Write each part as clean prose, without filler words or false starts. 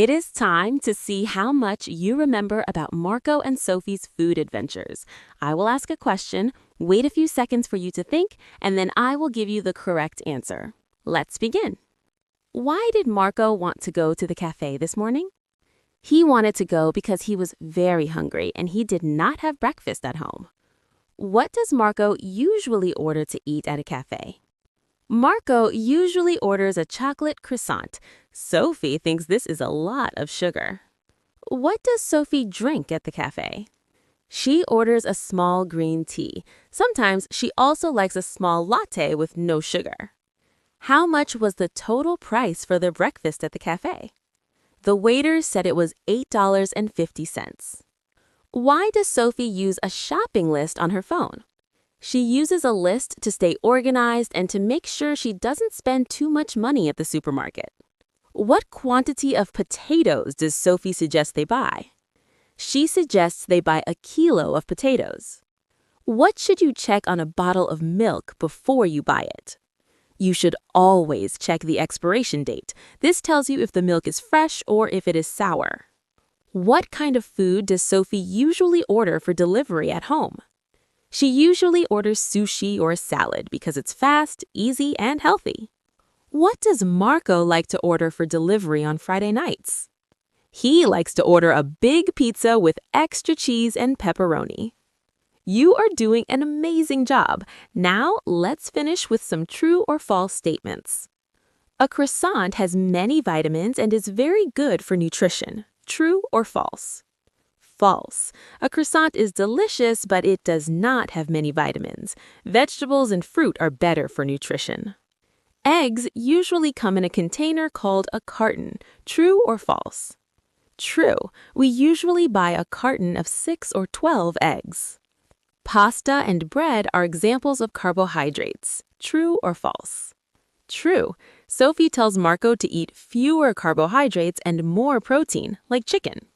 It is time to see how much you remember about Marco and Sophie's food adventures. I will ask a question, wait a few seconds for you to think, and then I will give you the correct answer. Let's begin. Why did Marco want to go to the cafe this morning? He wanted to go because he was very hungry and he did not have breakfast at home. What does Marco usually order to eat at a cafe? Marco usually orders a chocolate croissant. Sophie thinks this is a lot of sugar. What does Sophie drink at the cafe? She orders a small green tea. Sometimes she also likes a small latte with no sugar. How much was the total price for their breakfast at the cafe? The waiter said it was $8.50. Why does Sophie use a shopping list on her phone? She uses a list to stay organized and to make sure she doesn't spend too much money at the supermarket. What quantity of potatoes does Sophie suggest they buy? She suggests they buy a kilo of potatoes. What should you check on a bottle of milk before you buy it? You should always check the expiration date. This tells you if the milk is fresh or if it is sour. What kind of food does Sophie usually order for delivery at home? She usually orders sushi or a salad because it's fast, easy, and healthy. What does Marco like to order for delivery on Friday nights? He likes to order a big pizza with extra cheese and pepperoni. You are doing an amazing job. Now let's finish with some true or false statements. A croissant has many vitamins and is very good for nutrition. True or false? False. A croissant is delicious, but it does not have many vitamins. Vegetables and fruit are better for nutrition. Eggs usually come in a container called a carton. True or false? True. We usually buy a carton of 6 or 12 eggs. Pasta and bread are examples of carbohydrates. True or false? True. Sophie tells Marco to eat fewer carbohydrates and more protein, like chicken.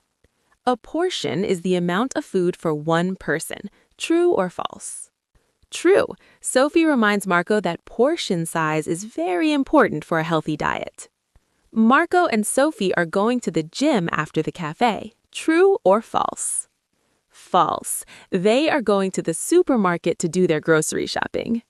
A portion is the amount of food for one person. True or false? True. Sophie reminds Marco that portion size is very important for a healthy diet. Marco and Sophie are going to the gym after the cafe. True or false? False. They are going to the supermarket to do their grocery shopping.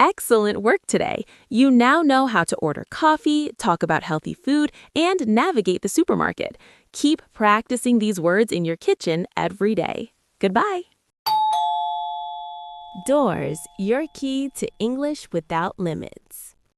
Excellent work today. You now know how to order coffee, talk about healthy food, and navigate the supermarket. Keep practicing these words in your kitchen every day. Goodbye. Doors, your key to English without limits.